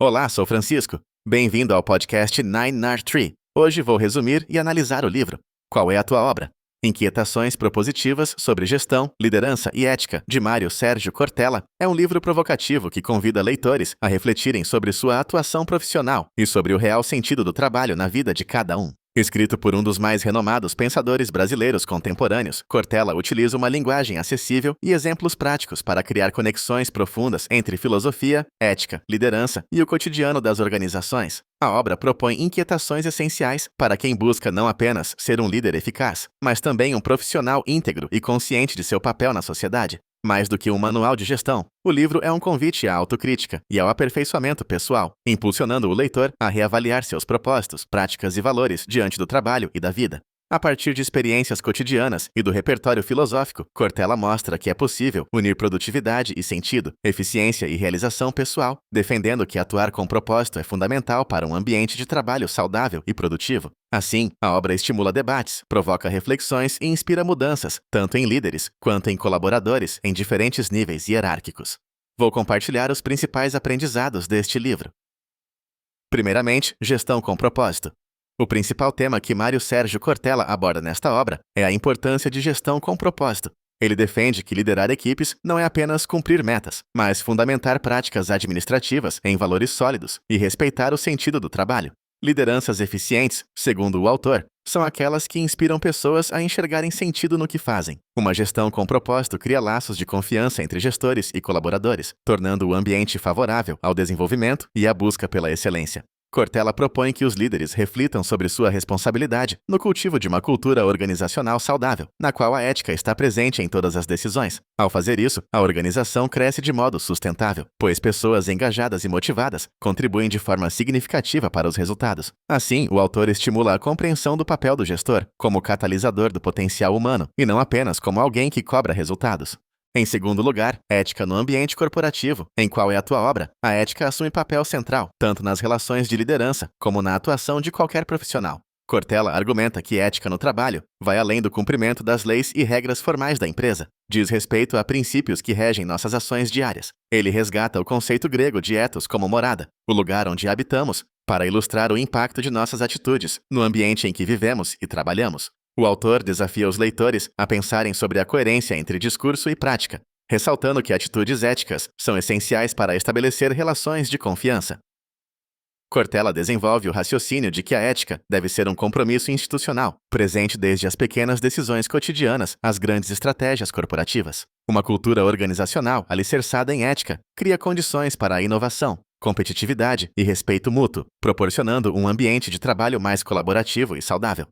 Olá, sou Francisco. Bem-vindo ao podcast Nine Art Tree. Hoje vou resumir e analisar o livro. Qual é a tua obra? Inquietações propositivas sobre gestão, liderança e ética, de Mário Sérgio Cortella, é um livro provocativo que convida leitores a refletirem sobre sua atuação profissional e sobre o real sentido do trabalho na vida de cada um. Escrito por um dos mais renomados pensadores brasileiros contemporâneos, Cortella utiliza uma linguagem acessível e exemplos práticos para criar conexões profundas entre filosofia, ética, liderança e o cotidiano das organizações. A obra propõe inquietações essenciais para quem busca não apenas ser um líder eficaz, mas também um profissional íntegro e consciente de seu papel na sociedade. Mais do que um manual de gestão, o livro é um convite à autocrítica e ao aperfeiçoamento pessoal, impulsionando o leitor a reavaliar seus propósitos, práticas e valores diante do trabalho e da vida. A partir de experiências cotidianas e do repertório filosófico, Cortella mostra que é possível unir produtividade e sentido, eficiência e realização pessoal, defendendo que atuar com propósito é fundamental para um ambiente de trabalho saudável e produtivo. Assim, a obra estimula debates, provoca reflexões e inspira mudanças, tanto em líderes quanto em colaboradores em diferentes níveis hierárquicos. Vou compartilhar os principais aprendizados deste livro. Primeiramente, gestão com propósito. O principal tema que Mário Sérgio Cortella aborda nesta obra é a importância de gestão com propósito. Ele defende que liderar equipes não é apenas cumprir metas, mas fundamentar práticas administrativas em valores sólidos e respeitar o sentido do trabalho. Lideranças eficientes, segundo o autor, são aquelas que inspiram pessoas a enxergarem sentido no que fazem. Uma gestão com propósito cria laços de confiança entre gestores e colaboradores, tornando o ambiente favorável ao desenvolvimento e à busca pela excelência. Cortella propõe que os líderes reflitam sobre sua responsabilidade no cultivo de uma cultura organizacional saudável, na qual a ética está presente em todas as decisões. Ao fazer isso, a organização cresce de modo sustentável, pois pessoas engajadas e motivadas contribuem de forma significativa para os resultados. Assim, o autor estimula a compreensão do papel do gestor como catalisador do potencial humano e não apenas como alguém que cobra resultados. Em segundo lugar, ética no ambiente corporativo. Em qual é a tua obra? A ética assume papel central, tanto nas relações de liderança como na atuação de qualquer profissional. Cortella argumenta que ética no trabalho vai além do cumprimento das leis e regras formais da empresa. Diz respeito a princípios que regem nossas ações diárias. Ele resgata o conceito grego de ethos como morada, o lugar onde habitamos, para ilustrar o impacto de nossas atitudes no ambiente em que vivemos e trabalhamos. O autor desafia os leitores a pensarem sobre a coerência entre discurso e prática, ressaltando que atitudes éticas são essenciais para estabelecer relações de confiança. Cortella desenvolve o raciocínio de que a ética deve ser um compromisso institucional, presente desde as pequenas decisões cotidianas às grandes estratégias corporativas. Uma cultura organizacional alicerçada em ética cria condições para a inovação, competitividade e respeito mútuo, proporcionando um ambiente de trabalho mais colaborativo e saudável.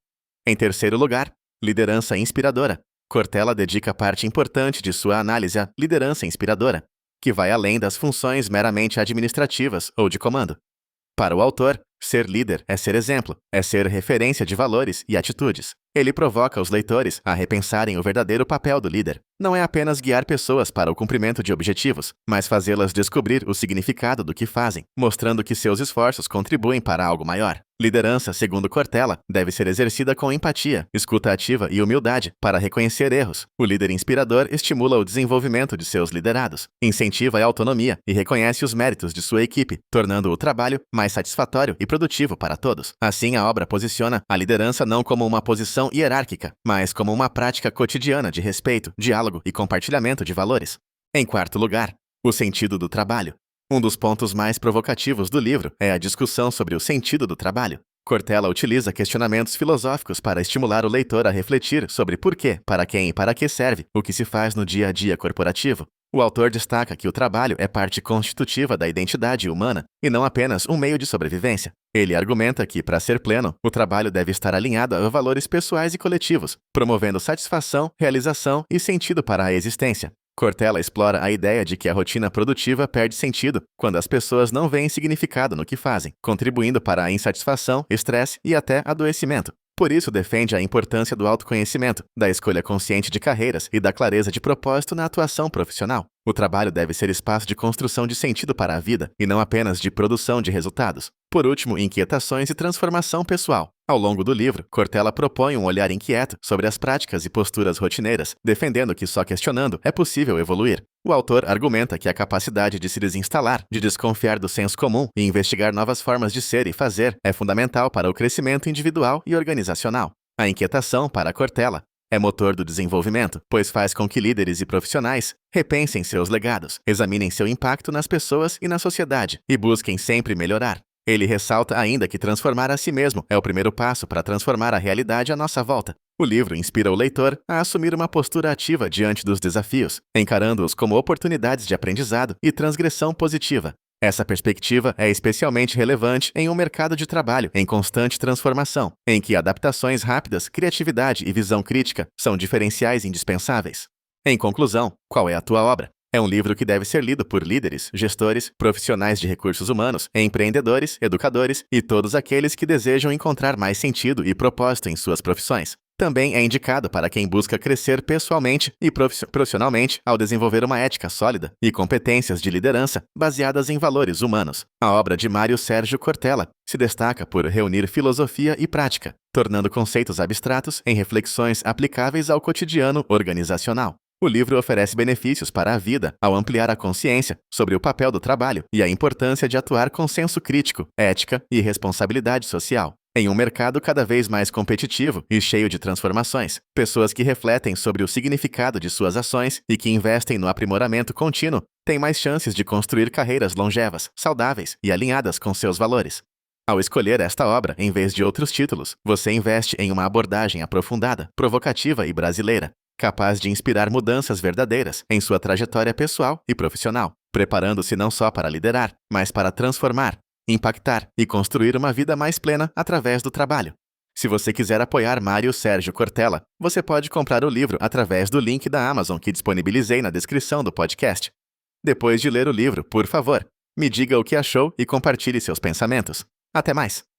Em terceiro lugar, liderança inspiradora. Cortella dedica parte importante de sua análise à liderança inspiradora, que vai além das funções meramente administrativas ou de comando. Para o autor, ser líder é ser exemplo, é ser referência de valores e atitudes. Ele provoca os leitores a repensarem o verdadeiro papel do líder. Não é apenas guiar pessoas para o cumprimento de objetivos, mas fazê-las descobrir o significado do que fazem, mostrando que seus esforços contribuem para algo maior. Liderança, segundo Cortella, deve ser exercida com empatia, escuta ativa e humildade para reconhecer erros. O líder inspirador estimula o desenvolvimento de seus liderados, incentiva a autonomia e reconhece os méritos de sua equipe, tornando o trabalho mais satisfatório e produtivo para todos. Assim, a obra posiciona a liderança não como uma posição hierárquica, mas como uma prática cotidiana de respeito, diálogo e compartilhamento de valores. Em quarto lugar, o sentido do trabalho. Um dos pontos mais provocativos do livro é a discussão sobre o sentido do trabalho. Cortella utiliza questionamentos filosóficos para estimular o leitor a refletir sobre por quê, para quem e para que serve o que se faz no dia a dia corporativo. O autor destaca que o trabalho é parte constitutiva da identidade humana e não apenas um meio de sobrevivência. Ele argumenta que, para ser pleno, o trabalho deve estar alinhado a valores pessoais e coletivos, promovendo satisfação, realização e sentido para a existência. Cortella explora a ideia de que a rotina produtiva perde sentido quando as pessoas não veem significado no que fazem, contribuindo para a insatisfação, estresse e até adoecimento. Por isso, defende a importância do autoconhecimento, da escolha consciente de carreiras e da clareza de propósito na atuação profissional. O trabalho deve ser espaço de construção de sentido para a vida e não apenas de produção de resultados. Por último, inquietações e transformação pessoal. Ao longo do livro, Cortella propõe um olhar inquieto sobre as práticas e posturas rotineiras, defendendo que só questionando é possível evoluir. O autor argumenta que a capacidade de se desinstalar, de desconfiar do senso comum e investigar novas formas de ser e fazer é fundamental para o crescimento individual e organizacional. A inquietação, para Cortella, é motor do desenvolvimento, pois faz com que líderes e profissionais repensem seus legados, examinem seu impacto nas pessoas e na sociedade e busquem sempre melhorar. Ele ressalta ainda que transformar a si mesmo é o primeiro passo para transformar a realidade à nossa volta. O livro inspira o leitor a assumir uma postura ativa diante dos desafios, encarando-os como oportunidades de aprendizado e transgressão positiva. Essa perspectiva é especialmente relevante em um mercado de trabalho em constante transformação, em que adaptações rápidas, criatividade e visão crítica são diferenciais indispensáveis. Em conclusão, qual é a tua obra? É um livro que deve ser lido por líderes, gestores, profissionais de recursos humanos, empreendedores, educadores e todos aqueles que desejam encontrar mais sentido e propósito em suas profissões. Também é indicado para quem busca crescer pessoalmente e profissionalmente ao desenvolver uma ética sólida e competências de liderança baseadas em valores humanos. A obra de Mário Sérgio Cortella se destaca por reunir filosofia e prática, tornando conceitos abstratos em reflexões aplicáveis ao cotidiano organizacional. O livro oferece benefícios para a vida ao ampliar a consciência sobre o papel do trabalho e a importância de atuar com senso crítico, ética e responsabilidade social. Em um mercado cada vez mais competitivo e cheio de transformações, pessoas que refletem sobre o significado de suas ações e que investem no aprimoramento contínuo têm mais chances de construir carreiras longevas, saudáveis e alinhadas com seus valores. Ao escolher esta obra em vez de outros títulos, você investe em uma abordagem aprofundada, provocativa e brasileira, capaz de inspirar mudanças verdadeiras em sua trajetória pessoal e profissional, preparando-se não só para liderar, mas para transformar, impactar e construir uma vida mais plena através do trabalho. Se você quiser apoiar Mário Sérgio Cortella, você pode comprar o livro através do link da Amazon que disponibilizei na descrição do podcast. Depois de ler o livro, por favor, me diga o que achou e compartilhe seus pensamentos. Até mais!